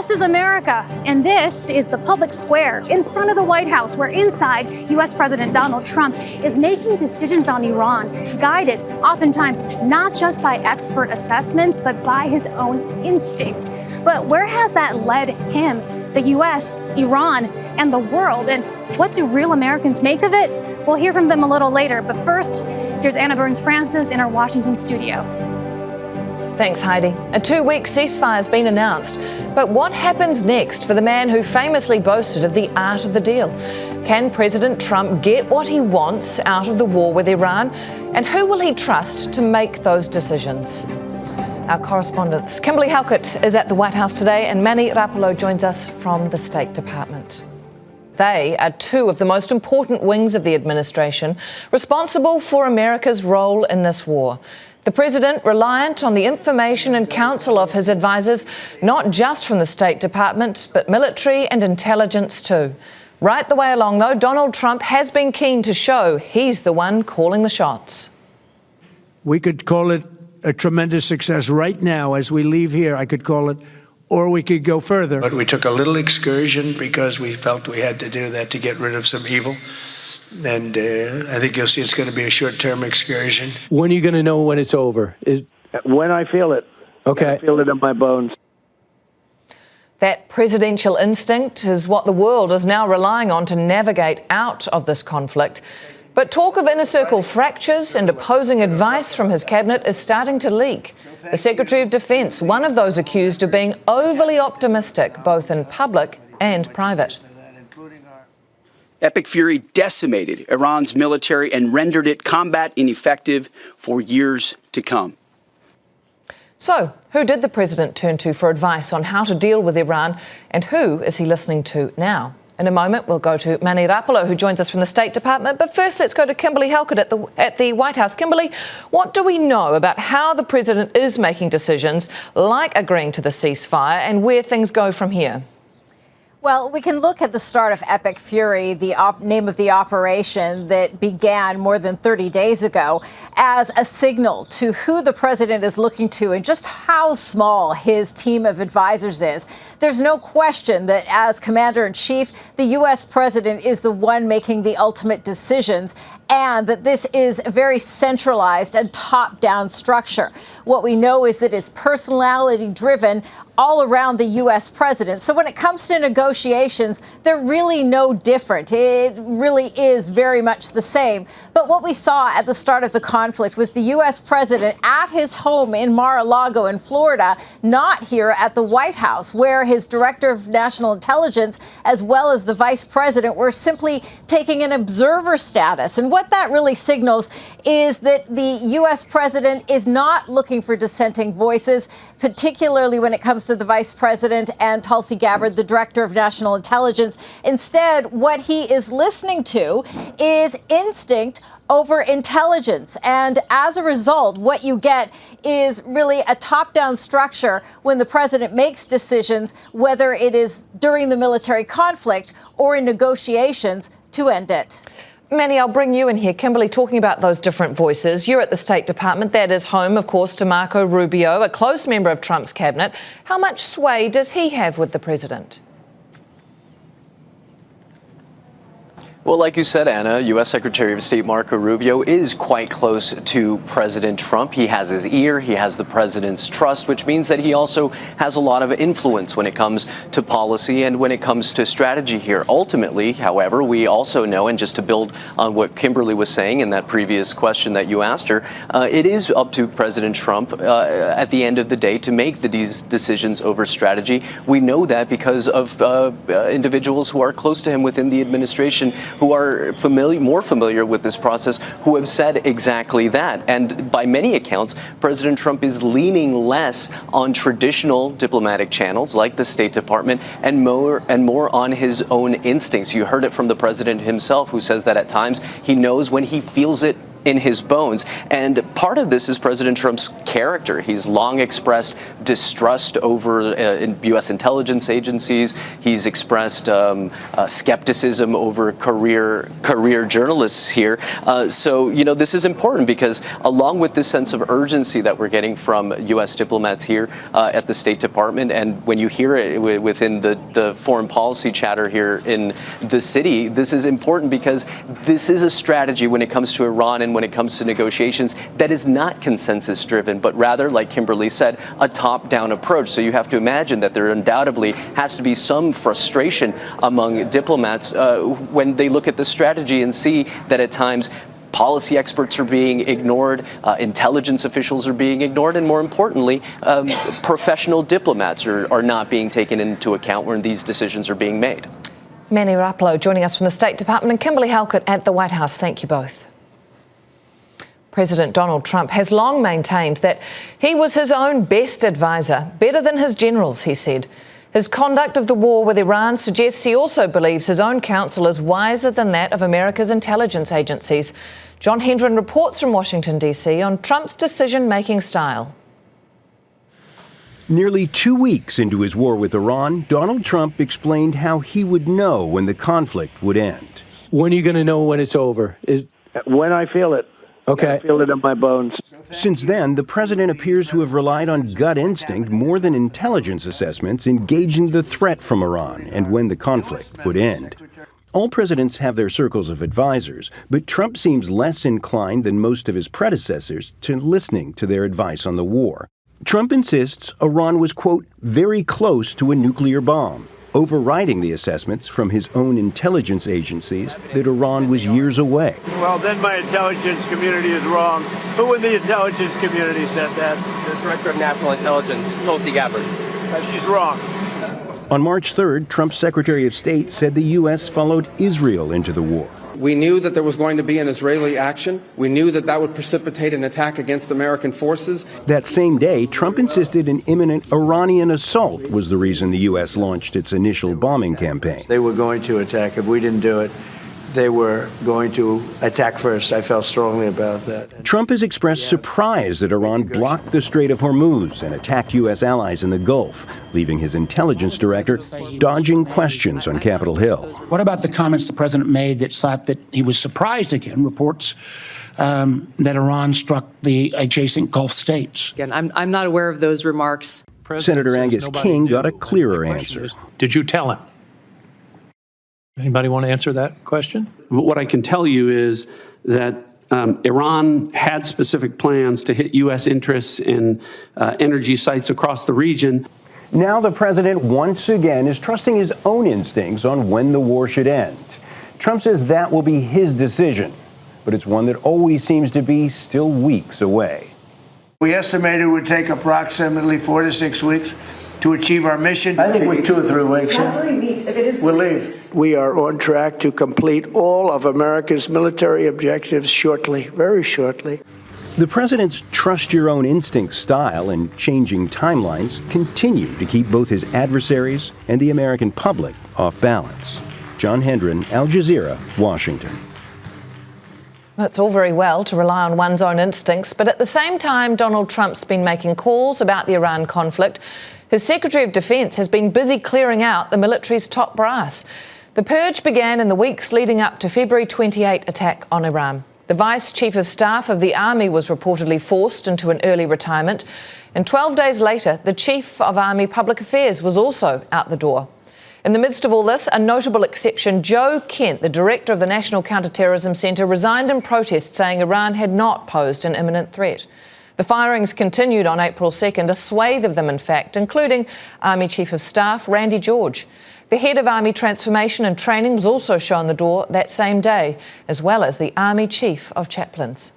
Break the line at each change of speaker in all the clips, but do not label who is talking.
This is America, and this is the public square in front of the White House, where inside, U.S. President Donald Trump is making decisions on Iran, guided oftentimes not just by expert assessments, but by his own instinct. But where has that led him, the U.S., Iran, and the world? And what do real Americans make of it? We'll hear from them a little later. But first, here's Anna Burns-Francis in our Washington studio.
Thanks, Heidi. A 2-week ceasefire has been announced. But what happens next for the man who famously boasted of the art of the deal? Can President Trump get what he wants out of the war with Iran? And who will he trust to make those decisions? Our correspondent Kimberly Halkett is at the White House today, and Manny Rapolo joins us from the State Department. They are two of the most important wings of the administration, responsible for America's role in this war. The president reliant on the information and counsel of his advisors, not just from the State Department, but military and intelligence too. Right the way along, though, Donald Trump has been keen to show he's the one calling the shots.
We could call it a tremendous success right now as we leave here. I could call it, or we could go further.
But we took a little excursion because we felt we had to do that to get rid of some evil. And I think you'll see it's going to be a short-term excursion.
When are you going to know when it's over?
When I feel it.
Okay.
I feel it in my bones.
That presidential instinct is what the world is now relying on to navigate out of this conflict. But talk of inner circle fractures and opposing advice from his cabinet is starting to leak. The Secretary of Defense, one of those accused of being overly optimistic, both in public and private.
Epic Fury decimated Iran's military and rendered it combat ineffective for years to come.
So, who did the president turn to for advice on how to deal with Iran, and who is he listening to now? In a moment, we'll go to Manny Rapolo, who joins us from the State Department. But first, let's go to Kimberly Halkett at the White House. Kimberly, what do we know about how the president is making decisions, like agreeing to the ceasefire, and where things go from here?
Well, we can look at the start of Epic Fury, the name of the operation that began more than 30 days ago, as a signal to who the president is looking to and just how small his team of advisors is. There's no question that as commander-in-chief, the U.S. president is the one making the ultimate decisions, and that this is a very centralized and top-down structure. What we know is that it's personality-driven all around the U.S. president. So when it comes to negotiations, they're really no different. It really is very much the same. But what we saw at the start of the conflict was the U.S. president at his home in Mar-a-Lago in Florida, not here at the White House, where his director of national intelligence, as well as the vice president, were simply taking an observer status. And what that really signals is that the U.S. president is not looking for dissenting voices, particularly when it comes to the vice president and Tulsi Gabbard, the director of national intelligence. Instead, what he is listening to is instinct over intelligence. And as a result, what you get is really a top-down structure when the president makes decisions, whether it is during the military conflict or in negotiations to end it.
Manny, I'll bring you in here. Kimberly, talking about those different voices. You're at the State Department. That is home, of course, to Marco Rubio, a close member of Trump's cabinet. How much sway does he have with the president?
Well, like you said, Anna, U.S. Secretary of State Marco Rubio is quite close to President Trump. He has his ear, he has the president's trust, which means that he also has a lot of influence when it comes to policy and when it comes to strategy here. Ultimately, however, we also know, and just to build on what Kimberly was saying in that previous question that you asked her, it is up to President Trump at the end of the day to make these decisions over strategy. We know that because of individuals who are close to him within the administration, who are more familiar with this process, who have said exactly that. And by many accounts, President Trump is leaning less on traditional diplomatic channels like the State Department and more on his own instincts. You heard it from the president himself, who says that at times he knows when he feels it in his bones. And part of this is President Trump's character. He's long expressed distrust over U.S. intelligence agencies. He's expressed skepticism over career journalists here. So, you know, this is important because along with this sense of urgency that we're getting from U.S. diplomats here at the State Department, and when you hear it within the foreign policy chatter here in the city, this is important because this is a strategy when it comes to Iran and when it comes to negotiations that is not consensus driven, but rather, like Kimberly said, a top-down approach. So you have to imagine that there undoubtedly has to be some frustration among diplomats when they look at the strategy and see that at times policy experts are being ignored, intelligence officials are being ignored, and more importantly, professional diplomats are not being taken into account when these decisions are being made.
Manny Raplow joining us from the State Department and Kimberly Halkett at the White House. Thank you both. President Donald Trump has long maintained that he was his own best advisor, better than his generals, he said. His conduct of the war with Iran suggests he also believes his own counsel is wiser than that of America's intelligence agencies. John Hendren reports from Washington, D.C. on Trump's decision-making style.
Nearly 2 weeks into his war with Iran, Donald Trump explained how he would know when the conflict would end.
When are you going to know when it's over?
When I feel it.
Okay.
I feel it in my bones.
Since then, the president appears to have relied on gut instinct more than intelligence assessments in gauging the threat from Iran and when the conflict would end. All presidents have their circles of advisors, but Trump seems less inclined than most of his predecessors to listening to their advice on the war. Trump insists Iran was, quote, very close to a nuclear bomb, overriding the assessments from his own intelligence agencies that Iran was years away.
Well, then my intelligence community is wrong. Who in the intelligence community said that?
The Director of National Intelligence, Tulsi Gabbard.
She's wrong.
On March 3rd, Trump's Secretary of State said the U.S. followed Israel into the war.
We knew that there was going to be an Israeli action. We knew that that would precipitate an attack against American forces.
That same day, Trump insisted an imminent Iranian assault was the reason the U.S. launched its initial bombing campaign.
They were going to attack. If we didn't do it, they were going to attack first. I felt strongly about that.
Trump has expressed surprise that Iran blocked the Strait of Hormuz and attacked U.S. allies in the Gulf, leaving his intelligence director dodging questions on Capitol Hill.
What about the comments the president made that he was surprised again, reports that Iran struck the adjacent Gulf states?
Again, I'm not aware of those remarks.
Senator Angus King got a clearer answer.
Did you tell him? Anybody want to answer that question?
What I can tell you is that Iran had specific plans to hit U.S. interests in energy sites across the region.
Now the president once again is trusting his own instincts on when the war should end. Trump says that will be his decision, but it's one that always seems to be still weeks away.
We estimated it would take approximately 4 to 6 weeks to achieve our mission. I think we're 2 or 3 weeks.
Not 3 weeks, if it is 3 weeks.
We are on track to complete all of America's military objectives shortly, very shortly.
The president's trust-your-own-instinct style and changing timelines continue to keep both his adversaries and the American public off balance. John Hendren, Al Jazeera, Washington.
Well, it's all very well to rely on one's own instincts, but at the same time, Donald Trump's been making calls about the Iran conflict. His Secretary of Defence has been busy clearing out the military's top brass. The purge began in the weeks leading up to February 28 attack on Iran. The Vice Chief of Staff of the Army was reportedly forced into an early retirement, and 12 days later, the Chief of Army Public Affairs was also out the door. In the midst of all this, a notable exception, Joe Kent, the director of the National Counterterrorism Centre, resigned in protest, saying Iran had not posed an imminent threat. The firings continued on April 2nd, a swathe of them, in fact, including Army Chief of Staff Randy George. The head of Army Transformation and Training was also shown the door that same day, as well as the Army Chief of Chaplains.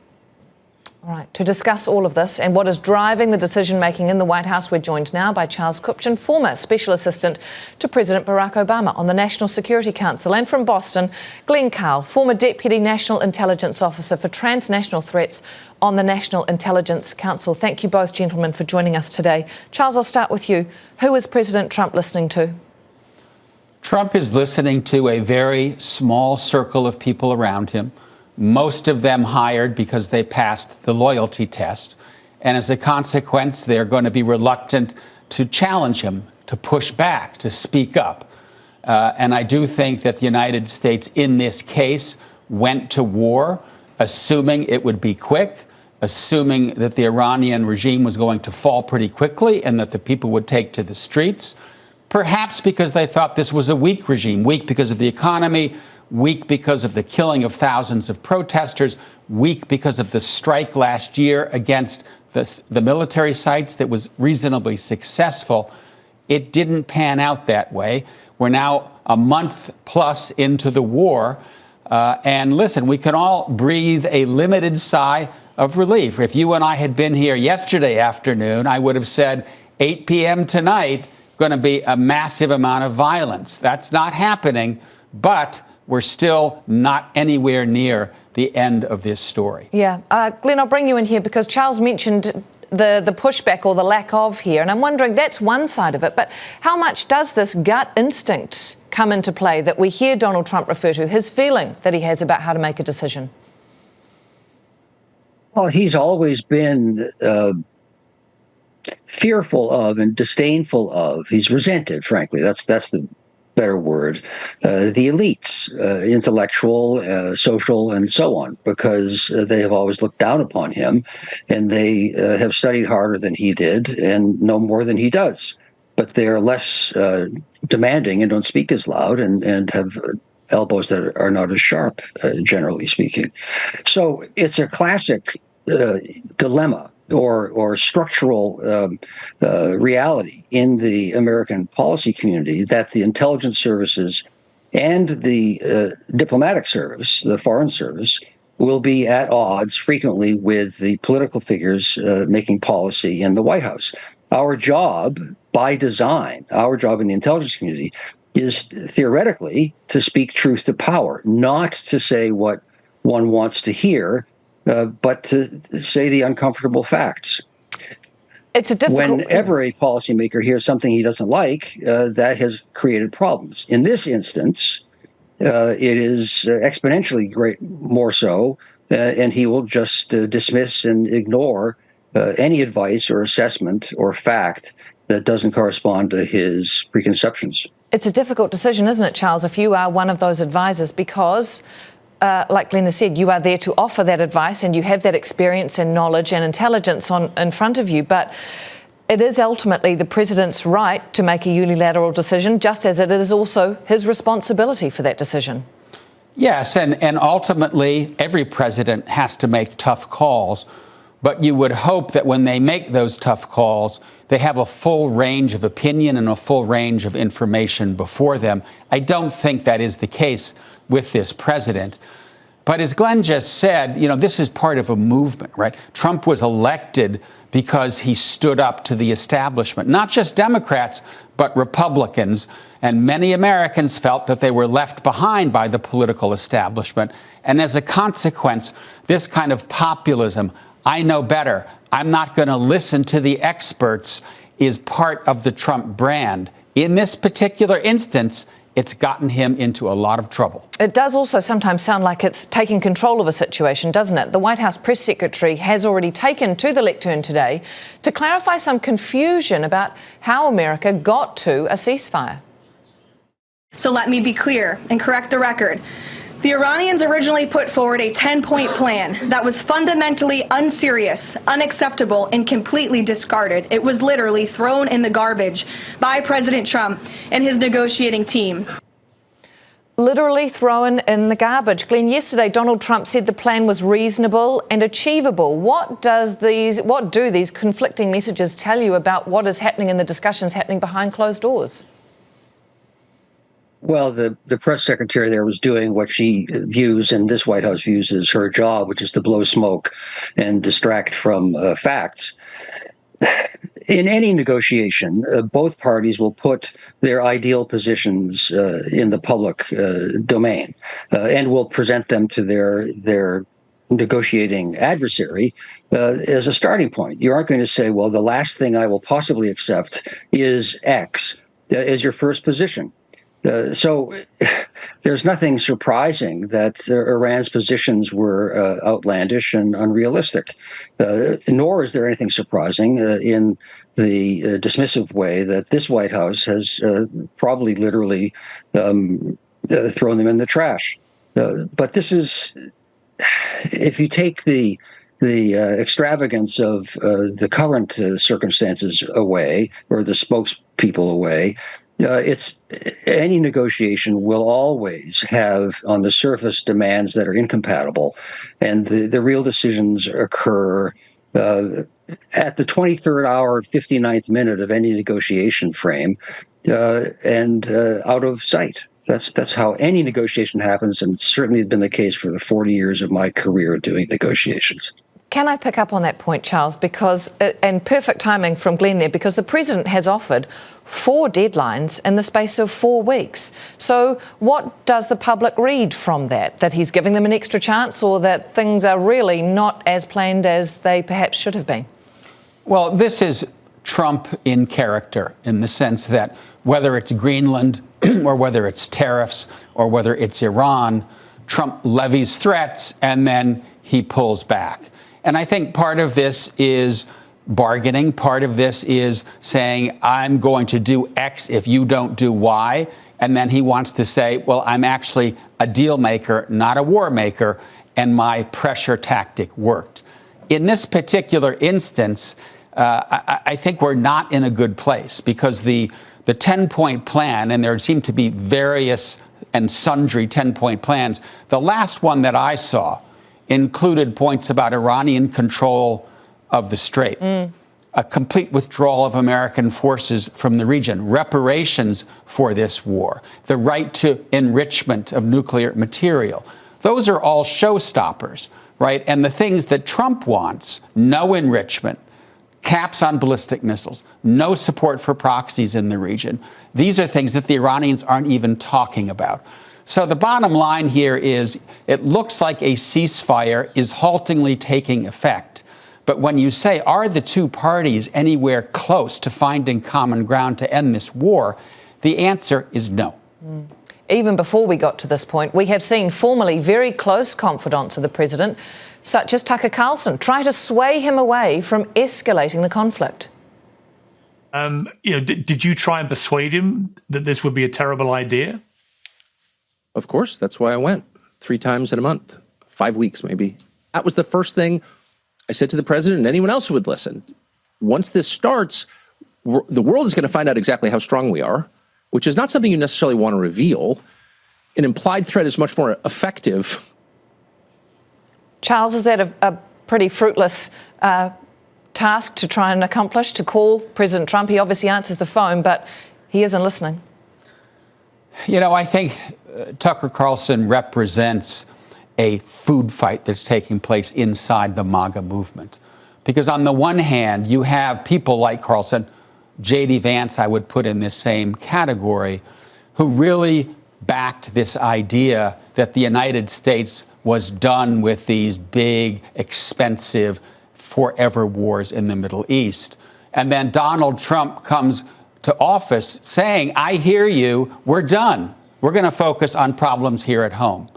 All right, to discuss all of this and what is driving the decision-making in the White House, we're joined now by Charles Kupchan, former Special Assistant to President Barack Obama on the National Security Council, and from Boston, Glenn Carl, former Deputy National Intelligence Officer for Transnational Threats on the National Intelligence Council. Thank you both, gentlemen, for joining us today. Charles, I'll start with you. Who is President Trump listening to?
Trump is listening to a very small circle of people around him most of them hired because they passed the loyalty test. And as a consequence, they're going to be reluctant to challenge him, to push back, to speak up. And I do think that the United States in this case went to war, assuming it would be quick, assuming that the Iranian regime was going to fall pretty quickly and that the people would take to the streets, perhaps because they thought this was a weak regime, weak because of the economy, weak because of the killing of thousands of protesters, weak because of the strike last year against the military sites that was reasonably successful. It didn't pan out that way. We're now a month plus into the war. And listen, we can all breathe a limited sigh of relief. If you and I had been here yesterday afternoon, I would have said 8 p.m. tonight, going to be a massive amount of violence. That's not happening, but we're still not anywhere near the end of this story.
Yeah. Glenn, I'll bring you in here because Charles mentioned the pushback or the lack of here. And I'm wondering, that's one side of it. But how much does this gut instinct come into play that we hear Donald Trump refer to, his feeling that he has about how to make a decision?
Well, he's always been fearful of and disdainful of. He's resented, frankly. That's the better word. The elites, intellectual, social, and so on, because they have always looked down upon him, and they have studied harder than he did and know more than he does. But they're less demanding and don't speak as loud and have elbows that are not as sharp, generally speaking. So it's a classic dilemma or structural reality in the American policy community that the intelligence services and the diplomatic service, the foreign service, will be at odds frequently with the political figures making policy in the White House. Our job, by design, our job in the intelligence community is theoretically to speak truth to power, not to say what one wants to hear, but to say the uncomfortable facts.
It's a difficult.
Whenever a policymaker hears something he doesn't like, that has created problems. In this instance, it is exponentially more so, and he will just dismiss and ignore any advice or assessment or fact that doesn't correspond to his preconceptions.
It's a difficult decision, isn't it, Charles, if you are one of those advisors, because like Glenn has said, you are there to offer that advice and you have that experience and knowledge and intelligence in front of you. But it is ultimately the president's right to make a unilateral decision, just as it is also his responsibility for that decision.
Yes, and ultimately every president has to make tough calls. But you would hope that when they make those tough calls, they have a full range of opinion and a full range of information before them. I don't think that is the case with this president. But as Glenn just said, this is part of a movement, right? Trump was elected because he stood up to the establishment, not just Democrats, but Republicans. And many Americans felt that they were left behind by the political establishment. And as a consequence, this kind of populism, I know better, I'm not going to listen to the experts, is part of the Trump brand. In this particular instance, it's gotten him into a lot of trouble.
It does also sometimes sound like it's taking control of a situation, doesn't it? The White House press secretary has already taken to the lectern today to clarify some confusion about how America got to a ceasefire.
So let me be clear and correct the record. The Iranians originally put forward a 10-point plan that was fundamentally unserious, unacceptable, and completely discarded. It was literally thrown in the garbage by President Trump and his negotiating team.
Literally thrown in the garbage. Glenn, yesterday Donald Trump said the plan was reasonable and achievable. What do these conflicting messages tell you about what is happening in the discussions happening behind closed doors?
Well, the press secretary there was doing what she views, and this White House views as her job, which is to blow smoke and distract from facts. In any negotiation, both parties will put their ideal positions in the public domain and will present them to their negotiating adversary as a starting point. You aren't going to say, well, the last thing I will possibly accept is X as your first position. So there's nothing surprising that Iran's positions were outlandish and unrealistic, nor is there anything surprising in the dismissive way that this White House has probably literally thrown them in the trash. But this is, if you take the extravagance of the current circumstances away, or the spokespeople away, it's any negotiation will always have on the surface demands that are incompatible, and the real decisions occur at the 23rd hour, 59th minute of any negotiation frame, and out of sight. That's how any negotiation happens, and it's certainly been the case for the 40 years of my career doing negotiations.
Can I pick up on that point, Charles? Because, and perfect timing from Glenn there, because the president has offered 4 deadlines in the space of 4 weeks. So what does the public read from that? That he's giving them an extra chance, or that things are really not as planned as they perhaps should have been?
Well, this is Trump in character, in the sense that whether it's Greenland or whether it's tariffs or whether it's Iran, Trump levies threats and then he pulls back. And I think part of this is bargaining. Part of this is saying, I'm going to do X if you don't do Y. And then he wants to say, well, I'm actually a deal maker, not a war maker, and my pressure tactic worked. In this particular instance, I think we're not in a good place, because the 10-point plan, and there seem to be various and sundry 10-point plans, the last one that I saw included points about Iranian control of the Strait, a complete withdrawal of American forces from the region, reparations for this war, the right to enrichment of nuclear material. Those are all showstoppers, right? And the things that Trump wants, no enrichment, caps on ballistic missiles, no support for proxies in the region. These are things that the Iranians aren't even talking about. So the bottom line here is, it looks like a ceasefire is haltingly taking effect. But when you say, are the two parties anywhere close to finding common ground to end this war, the answer is no.
Even before we got to this point, we have seen formerly very close confidants of the president, such as Tucker Carlson, try to sway him away from escalating the conflict.
Did you try and persuade him that this would be a terrible idea?
Of course, that's why I went 3 times in a month, 5 weeks maybe. That was the first thing I said to the president and anyone else who would listen. Once this starts, the world is going to find out exactly how strong we are, which is not something you necessarily want to reveal. An implied threat is much more effective.
Charles, is that a pretty fruitless task to try and accomplish, to call President Trump? He obviously answers the phone, but he isn't listening.
You know, I think Tucker Carlson represents a food fight that's taking place inside the MAGA movement. Because on the one hand, you have people like Carlson, J.D. Vance I would put in this same category, who really backed this idea that the United States was done with these big, expensive, forever wars in the Middle East. And then Donald Trump comes to office saying, I hear you, we're done. We're going to focus on problems here at home.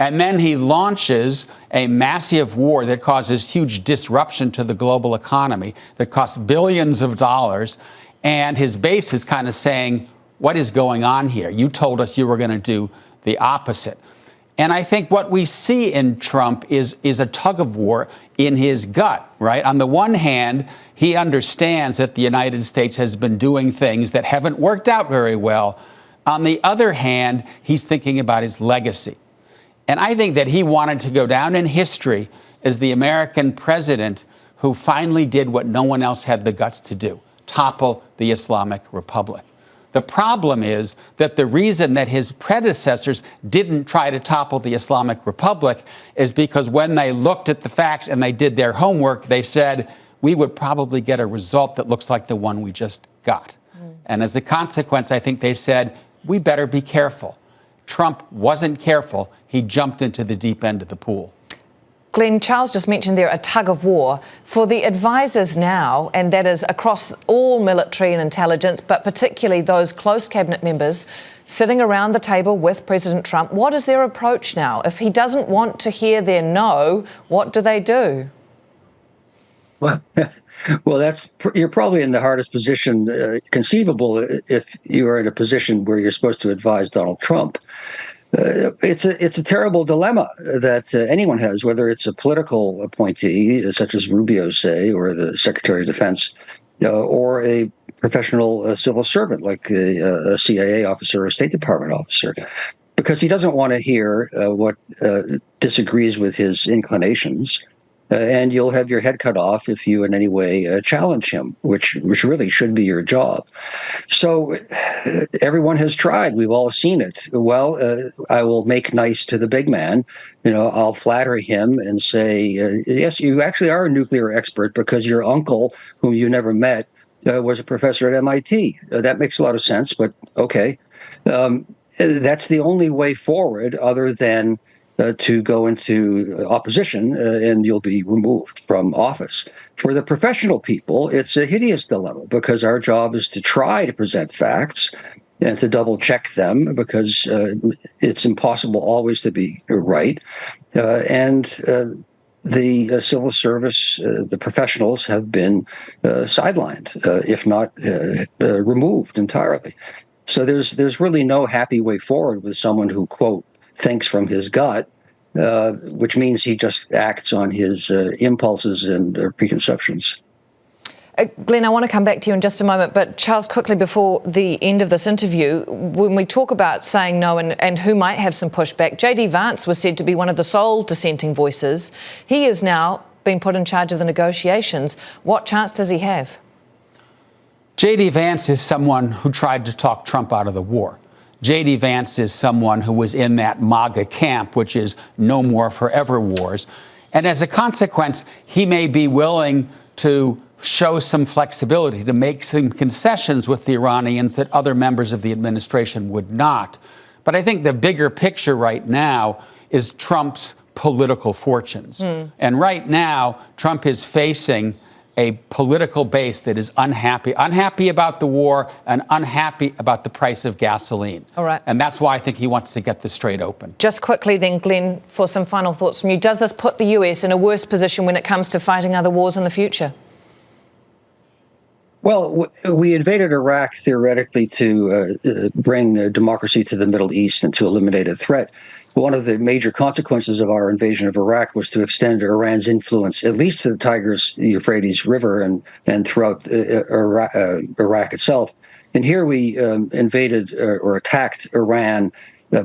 And then he launches a massive war that causes huge disruption to the global economy, that costs billions of dollars. And his base is kind of saying, what is going on here? You told us you were going to do the opposite. And I think what we see in Trump is a tug of war in his gut, right? On the one hand, he understands that the United States has been doing things that haven't worked out very well. On the other hand, he's thinking about his legacy. And I think that he wanted to go down in history as the American president who finally did what no one else had the guts to do, topple the Islamic Republic. The problem is that the reason that his predecessors didn't try to topple the Islamic Republic is because when they looked at the facts and they did their homework, they said, we would probably get a result that looks like the one we just got. And as a consequence, I think they said, we better be careful. Trump wasn't careful. He jumped into the deep end of the pool.
Glenn, Charles just mentioned there a tug of war. For the advisors now, and that is across all military and intelligence, but particularly those close cabinet members sitting around the table with President Trump. What is their approach now? If he doesn't want to hear their no, what do they do?
Well, you're probably in the hardest position conceivable if you are in a position where you're supposed to advise Donald Trump. It's a terrible dilemma that anyone has, whether it's a political appointee, such as Rubio, say, or the Secretary of Defense, or a professional civil servant like a CIA officer or a State Department officer, because he doesn't want to hear what disagrees with his inclinations. And you'll have your head cut off if you in any way challenge him, which really should be your job. So everyone has tried. We've all seen it. Well, I will make nice to the big man. I'll flatter him and say, yes, you actually are a nuclear expert because your uncle, whom you never met, was a professor at MIT. That makes a lot of sense, but okay. That's the only way forward other than to go into opposition and you'll be removed from office. For the professional people, it's a hideous dilemma because our job is to try to present facts and to double check them because it's impossible always to be right. The civil service, the professionals have been sidelined, if not removed entirely. So there's really no happy way forward with someone who, quote, thinks from his gut, which means he just acts on his impulses and preconceptions.
Glenn, I want to come back to you in just a moment, but Charles, quickly before the end of this interview, when we talk about saying no and who might have some pushback, J.D. Vance was said to be one of the sole dissenting voices. He is now being put in charge of the negotiations. What chance does he have?
J.D. Vance is someone who tried to talk Trump out of the war. J.D. Vance is someone who was in that MAGA camp, which is no more forever wars. And as a consequence, he may be willing to show some flexibility, to make some concessions with the Iranians that other members of the administration would not. But I think the bigger picture right now is Trump's political fortunes. And right now, Trump is facing a political base that is unhappy about the war and unhappy about the price of gasoline.
All right.
And that's why I think he wants to get the Strait open.
Just quickly then, Glenn, for some final thoughts from you, does this put the US in a worse position when it comes to fighting other wars in the future?
Well, we invaded Iraq theoretically to bring democracy to the Middle East and to eliminate a threat. One of the major consequences of our invasion of Iraq was to extend Iran's influence, at least to the Tigris-Euphrates River and throughout Iraq itself. And here we invaded or attacked Iran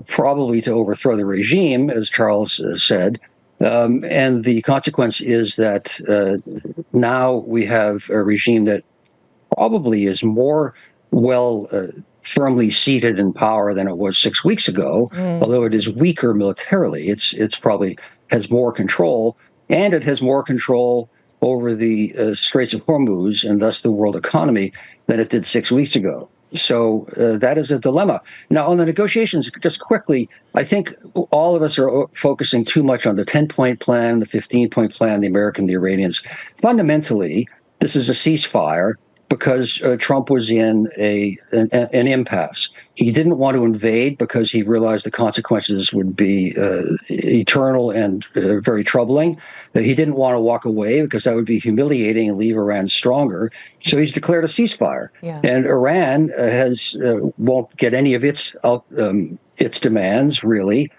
probably to overthrow the regime, as Charles said. And the consequence is that now we have a regime that probably is more firmly seated in power than it was 6 weeks ago, although it is weaker militarily. It's probably has more control, and it has more control over the Straits of Hormuz and thus the world economy than it did 6 weeks ago. So that is a dilemma. Now, on the negotiations, just quickly, I think all of us are focusing too much on the 10-point plan, the 15-point plan, the American, the Iranians. Fundamentally, this is a ceasefire because Trump was in an impasse. He didn't want to invade because he realized the consequences would be eternal and very troubling. He didn't want to walk away because that would be humiliating and leave Iran stronger. So he's declared a ceasefire. Yeah. And Iran won't get any of its demands, really.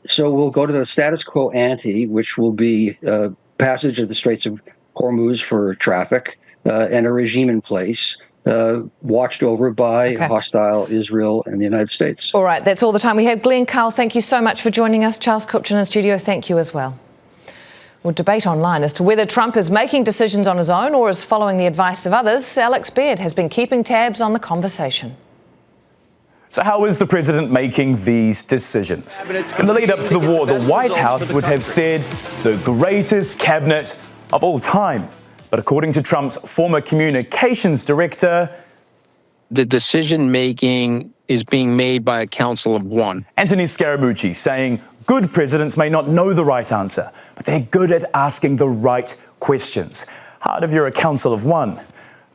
So we'll go to the status quo ante, which will be passage of the Straits of Hormuz for traffic, and a regime in place watched over by hostile Israel and the United States.
All right, that's all the time we have. Glenn, Carl, thank you so much for joining us. Charles Kupchan in studio, thank you as well. We'll debate online as to whether Trump is making decisions on his own or is following the advice of others. Alex Baird has been keeping tabs on the conversation.
So how is the president making these decisions? In the lead up to the war, the White House would have said the greatest cabinet of all time. But according to Trump's former communications director,
the decision-making is being made by a council of one.
Anthony Scaramucci saying good presidents may not know the right answer, but they're good at asking the right questions. Hard if you're a council of one.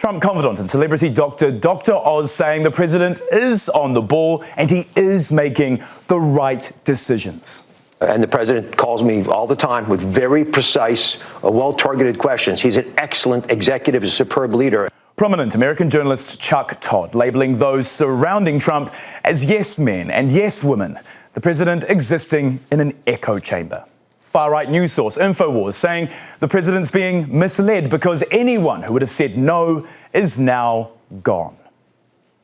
Trump confidant and celebrity doctor Dr. Oz saying the president is on the ball and he is making the right decisions.
And the president calls me all the time with very precise, well-targeted questions. He's an excellent executive, a superb leader.
Prominent American journalist Chuck Todd labeling those surrounding Trump as yes men and yes women, the president existing in an echo chamber. Far-right news source InfoWars saying the president's being misled because anyone who would have said no is now gone.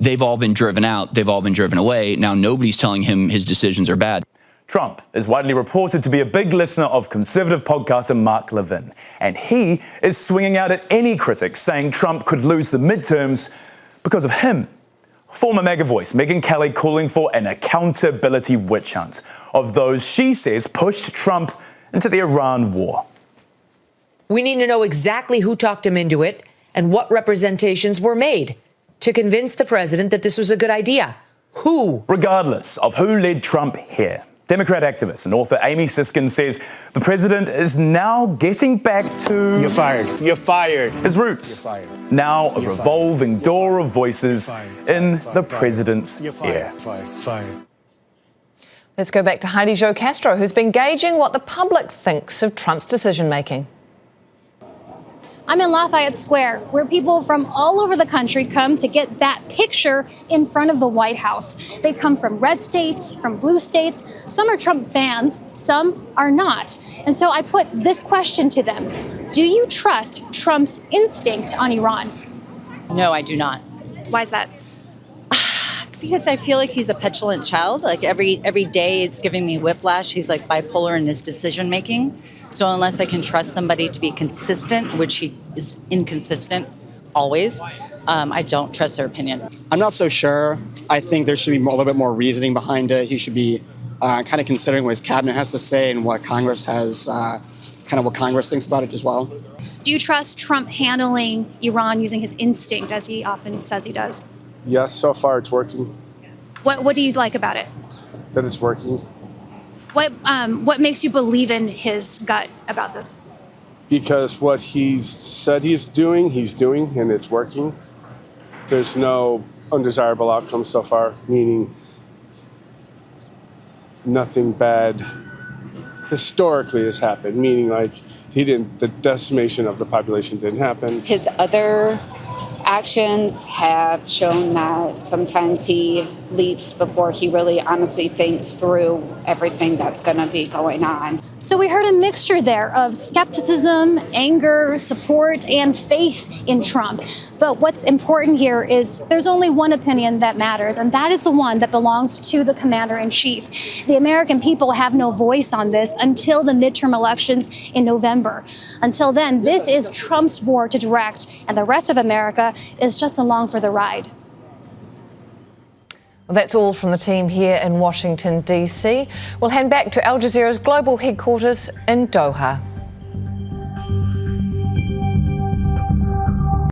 They've all been driven out. They've all been driven away. Now nobody's telling him his decisions are bad.
Trump is widely reported to be a big listener of conservative podcaster Mark Levin, and he is swinging out at any critics saying Trump could lose the midterms because of him. Former MAGA voice Megyn Kelly calling for an accountability witch hunt of those she says pushed Trump into the Iran war.
We need to know exactly who talked him into it and what representations were made to convince the president that this was a good idea. Who?
Regardless of who led Trump here, Democrat activist and author Amy Siskin says the president is now getting back to...
You're fired. You're fired.
His roots.
You're fired.
Now a revolving door of voices in the president's ear.
Fired.
Let's go back to Heidi Jo Castro, who's been gauging what the public thinks of Trump's decision-making.
I'm in Lafayette Square, where people from all over the country come to get that picture in front of the White House. They come from red states, from blue states. Some are Trump fans, some are not. And so I put this question to them. Do you trust Trump's instinct on Iran?
No, I do not.
Why is that?
Because I feel like he's a petulant child. Like every day it's giving me whiplash. He's like bipolar in his decision making. So unless I can trust somebody to be consistent, which he is inconsistent always, I don't trust their opinion.
I'm not so sure. I think there should be a little bit more reasoning behind it. He should be kind of considering what his cabinet has to say and what Congress has, kind of what Congress thinks about it as well.
Do you trust Trump handling Iran using his instinct, as he often says he does?
Yes, so far it's working.
What do you like about it?
That it's working.
What makes you believe in his gut about this?
Because what he's said he's doing, and it's working. There's no undesirable outcome so far, meaning nothing bad historically has happened, meaning like the decimation of the population didn't happen.
His other actions have shown that sometimes he leaps before he really honestly thinks through everything that's going to be going on.
So we heard a mixture there of skepticism, anger, support, and faith in Trump. But what's important here is there's only one opinion that matters, and that is the one that belongs to the commander-in-chief. The American people have no voice on this until the midterm elections in November. Until then, this is Trump's war to direct, and the rest of America is just along for the ride.
Well, that's all from the team here in Washington, D.C. We'll hand back to Al Jazeera's global headquarters in Doha.